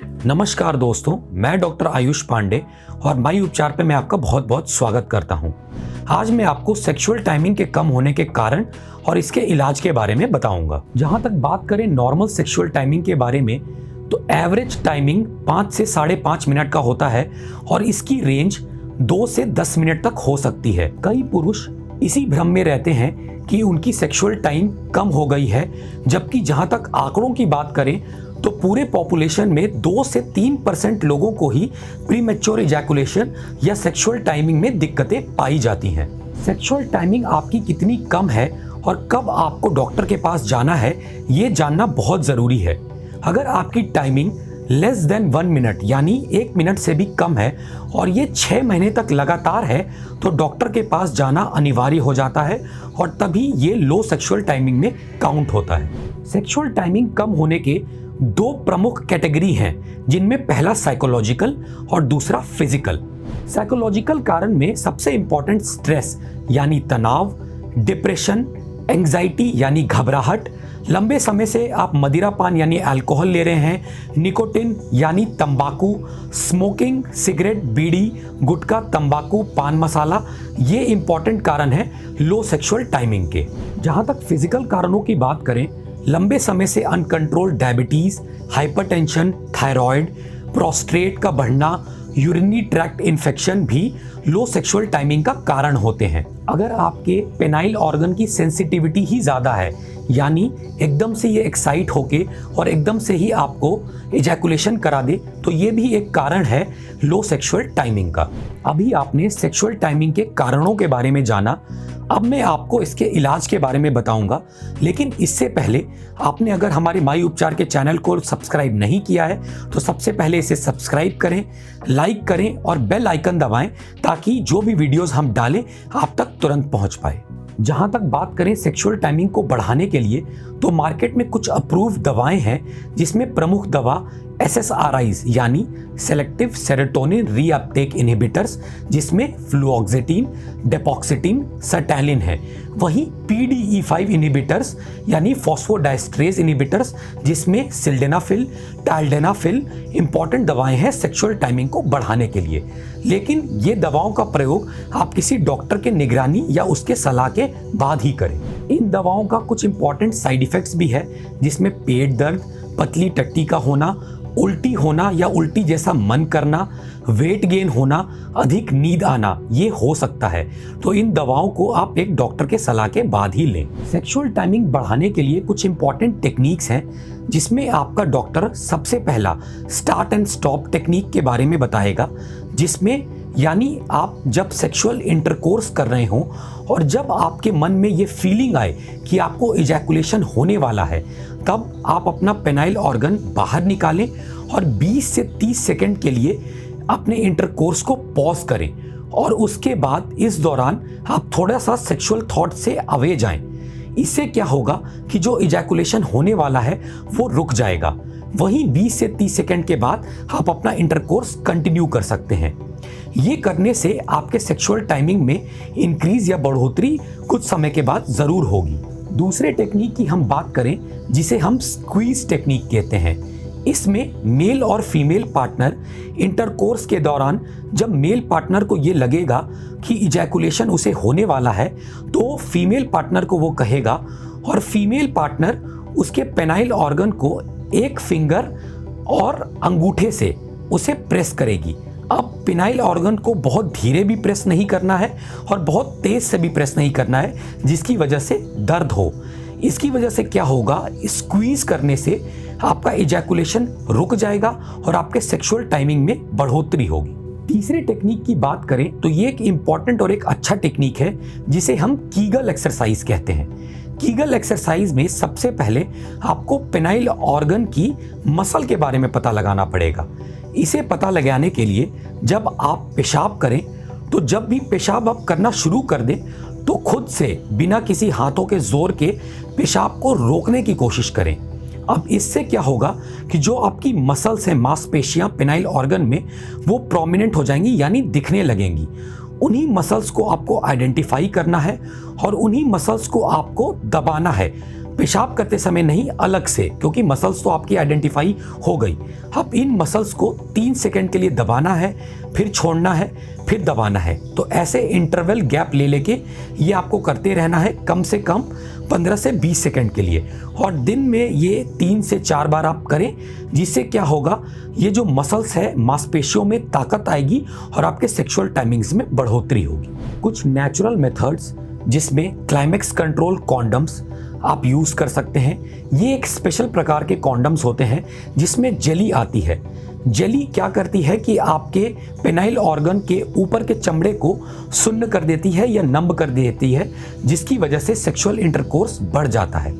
नमस्कार दोस्तों, मैं डॉक्टर आयुष पांडे और माई उपचार पे मैं आपका बहुत बहुत स्वागत करता हूं। आज मैं आपको सेक्सुअल टाइमिंग के कम होने के कारण और इसके इलाज के बारे में बताऊंगा। जहां तक बात करें नॉर्मल सेक्सुअल टाइमिंग के बारे में, तो एवरेज टाइमिंग 5 से 5.5 मिनट का होता है और इसकी रेंज 2 से 10 मिनट तक हो सकती है। कई पुरुष इसी भ्रम में रहते हैं कि उनकी सेक्सुअल टाइम कम हो गई है, जबकि जहां तक आंकड़ों की बात करें तो पूरे पॉपुलेशन में 2 से 3% लोगों को ही प्रीमैच्योर इजैकुलेशन या सेक्सुअल टाइमिंग में दिक्कतें पाई जाती हैं। सेक्सुअल टाइमिंग आपकी कितनी कम है और कब आपको डॉक्टर के पास जाना है, ये जानना बहुत ज़रूरी है। अगर आपकी टाइमिंग लेस देन 1 मिनट यानी 1 मिनट से भी कम है और ये 6 महीने तक लगातार है, तो डॉक्टर के पास जाना अनिवार्य हो जाता है और तभी ये लो सेक्सुअल टाइमिंग में काउंट होता है। सेक्सुअल टाइमिंग कम होने के 2 प्रमुख कैटेगरी हैं, जिनमें पहला साइकोलॉजिकल और दूसरा फिजिकल। साइकोलॉजिकल कारण में सबसे इंपॉर्टेंट स्ट्रेस यानी तनाव, डिप्रेशन, एंग्जाइटी यानी घबराहट, लंबे समय से आप मदिरापान यानी अल्कोहल ले रहे हैं, निकोटिन यानी तंबाकू, स्मोकिंग, सिगरेट, बीड़ी, गुटखा, तंबाकू, पान मसाला, ये इंपॉर्टेंट कारण है लो सेक्सुअल टाइमिंग के। जहां तक फिजिकल कारणों की बात करें, लंबे समय से uncontrolled diabetes, hypertension, thyroid, prostate का बढ़ना, यूरिनरी ट्रैक्ट इन्फेक्शन भी लो सेक्सुअल टाइमिंग का कारण होते हैं। अगर आपके पेनाइल ऑर्गन की सेंसिटिविटी ही ज़्यादा है, यानी एकदम से ये एक्साइट होके और एकदम से ही आपको इजैकुलेशन करा दे, तो ये भी एक कारण है लो सेक्सुअल टाइमिंग का। अभी आपने सेक्सुअल टाइमिंग के कारणों के बारे में जाना, अब मैं आपको इसके इलाज के बारे में बताऊंगा। लेकिन इससे पहले आपने अगर हमारे माई उपचार के चैनल को सब्सक्राइब नहीं किया है, तो सबसे पहले इसे सब्सक्राइब करें, लाइक करें और बेल आइकन दबाएं, ताकि जो भी वीडियोस हम डालें आप तक तुरंत पहुंच पाए। जहां तक बात करें सेक्सुअल टाइमिंग को बढ़ाने के लिए, तो मार्केट में कुछ अप्रूव्ड दवाएं हैं, जिसमें प्रमुख दवा SSRIs यानी सेलेक्टिव सेरोटोनिन रीअपटेक इनहिबिटर्स, जिसमें फ्लुओक्सेटिन, डेपोक्सिटिन, सर्टैलिन है। वहीं PDE5 इनहिबिटर्स यानी फॉस्फोडाइस्ट्रेज इनहिबिटर्स, जिसमें सिल्डेनाफिल, टाल्डेनाफिल इंपॉर्टेंट दवाएं हैं सेक्सुअल टाइमिंग को बढ़ाने के लिए। लेकिन ये दवाओं का प्रयोग आप किसी डॉक्टर के निगरानी या उसके सलाह के बाद ही करें। इन दवाओं का कुछ इंपॉर्टेंट साइड इफेक्ट्स भी है, जिसमें पेट दर्द, पतली टट्टी का होना, उल्टी होना या उल्टी जैसा मन करना, वेट गेन होना, अधिक नींद आना, ये हो सकता है। तो इन दवाओं को आप एक डॉक्टर के सलाह के बाद ही लें। सेक्सुअल टाइमिंग बढ़ाने के लिए कुछ इंपॉर्टेंट टेक्निक्स हैं, जिसमें आपका डॉक्टर सबसे पहला स्टार्ट एंड स्टॉप टेक्निक के बारे में बताएगा, जिसमें यानी आप जब सेक्सुअल इंटरकोर्स कर रहे हो और जब आपके मन में ये फीलिंग आए कि आपको इजैकुलेशन होने वाला है, तब आप अपना पेनाइल ऑर्गन बाहर निकालें और 20 से 30 सेकंड के लिए अपने इंटरकोर्स को पॉज करें और उसके बाद इस दौरान आप थोड़ा सा सेक्सुअल थॉट से अवे जाएं। इससे क्या होगा कि जो इजैकुलेशन होने वाला है वो रुक जाएगा। वहीं 20 से 30 सेकंड के बाद आप अपना इंटरकोर्स कंटिन्यू कर सकते हैं। ये करने से आपके सेक्सुअल टाइमिंग में इंक्रीज या बढ़ोतरी कुछ समय के बाद जरूर होगी। दूसरे टेक्निक की हम बात करें, जिसे हम स्क्वीज टेक्निक कहते हैं। इसमें मेल और फीमेल पार्टनर इंटरकोर्स के दौरान जब मेल पार्टनर को ये लगेगा कि इजैकुलेशन उसे होने वाला है, तो फीमेल पार्टनर को वो कहेगा और फीमेल पार्टनर उसके पेनाइल ऑर्गन को एक फिंगर और अंगूठे से उसे प्रेस करेगी। अब पेनाइल ऑर्गन को बहुत धीरे भी प्रेस नहीं करना है और बहुत तेज से भी प्रेस नहीं करना है, जिसकी वजह से दर्द हो। इसकी वजह से क्या होगा, स्क्वीज करने से आपका इजैकुलेशन रुक जाएगा और आपके सेक्सुअल टाइमिंग में बढ़ोतरी होगी। तीसरे टेक्निक की बात करें तो ये एक इंपॉर्टेंट और एक अच्छा टेक्निक है, जिसे हम कीगल एक्सरसाइज कहते हैं। कीगल एक्सरसाइज में सबसे पहले आपको पेनाइल ऑर्गन की मसल के बारे में पता लगाना पड़ेगा। इसे पता लगाने के लिए जब आप पेशाब करें, तो जब भी पेशाब आप करना शुरू कर दें, तो खुद से बिना किसी हाथों के जोर के पेशाब को रोकने की कोशिश करें। अब इससे क्या होगा कि जो आपकी मसल्स हैं, मांसपेशियां पेनाइल ऑर्गन में, वो प्रोमिनेंट हो जाएंगी यानी दिखने लगेंगी। उन्हीं मसल्स को आपको आइडेंटिफाई करना है और उन्हीं मसल्स को आपको दबाना है, पेशाब करते समय नहीं, अलग से, क्योंकि मसल्स तो आपकी आइडेंटिफाई हो गई। अब इन मसल्स को 3 सेकंड के लिए दबाना है, फिर छोड़ना है, फिर दबाना है। तो ऐसे इंटरवल गैप ले लेके ये आपको करते रहना है कम से कम 15 से 20 सेकंड के लिए, और दिन में ये 3 से 4 बार आप करें, जिससे क्या होगा, ये जो मसल्स है मांसपेशियों में ताकत आएगी और आपके सेक्सुअल टाइमिंग्स में बढ़ोतरी होगी। कुछ नेचुरल मेथड्स जिसमें क्लाइमेक्स कंट्रोल कॉन्डम्स आप यूज कर सकते हैं। ये एक स्पेशल प्रकार के कॉन्डम्स होते हैं जिसमें जेली आती है। जेली क्या करती है कि आपके पेनाइल ऑर्गन के ऊपर के चमड़े को सुन्न कर देती है या नंब कर देती है, जिसकी वजह से सेक्सुअल इंटरकोर्स बढ़ जाता है।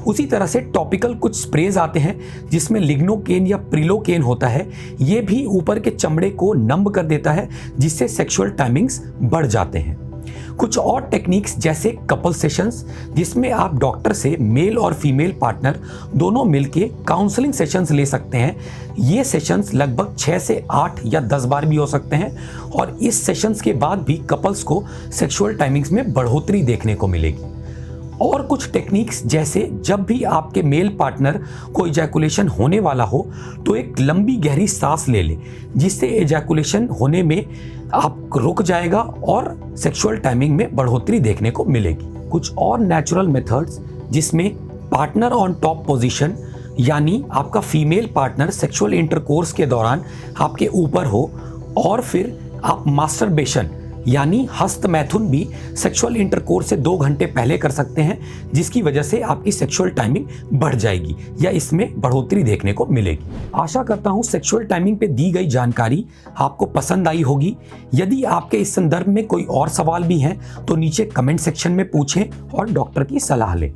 उसी तरह से टॉपिकल कुछ स्प्रेज आते हैं जिसमें लिग्नोकेन या प्रिलोकेन होता है। ये भी ऊपर के चमड़े को नंब कर देता है, जिससे सेक्सुअल टाइमिंग्स बढ़ जाते हैं। कुछ और टेक्निक्स जैसे कपल सेशंस, जिसमें आप डॉक्टर से मेल और फीमेल पार्टनर दोनों मिलके काउंसलिंग सेशंस ले सकते हैं। ये सेशंस लगभग 6 से 8 या 10 बार भी हो सकते हैं, और इस सेशंस के बाद भी कपल्स को सेक्सुअल टाइमिंग्स में बढ़ोतरी देखने को मिलेगी। और कुछ टेक्निक्स जैसे जब भी आपके मेल पार्टनर को इजैकुलेशन होने वाला हो तो एक लंबी गहरी सांस ले ले, जिससे इजैकुलेशन होने में आप रुक जाएगा और सेक्सुअल टाइमिंग में बढ़ोतरी देखने को मिलेगी। कुछ और नेचुरल मेथड्स जिसमें पार्टनर ऑन टॉप पोजीशन, यानी आपका फीमेल पार्टनर सेक्सुअल इंटरकोर्स के दौरान आपके ऊपर हो, और फिर आप मास्टरबेशन यानी हस्त मैथुन भी सेक्सुअल इंटरकोर्स से 2 घंटे पहले कर सकते हैं, जिसकी वजह से आपकी सेक्सुअल टाइमिंग बढ़ जाएगी या इसमें बढ़ोतरी देखने को मिलेगी। आशा करता हूं सेक्सुअल टाइमिंग पे दी गई जानकारी आपको पसंद आई होगी। यदि आपके इस संदर्भ में कोई और सवाल भी हैं तो नीचे कमेंट सेक्शन में पूछें और डॉक्टर की सलाह लें।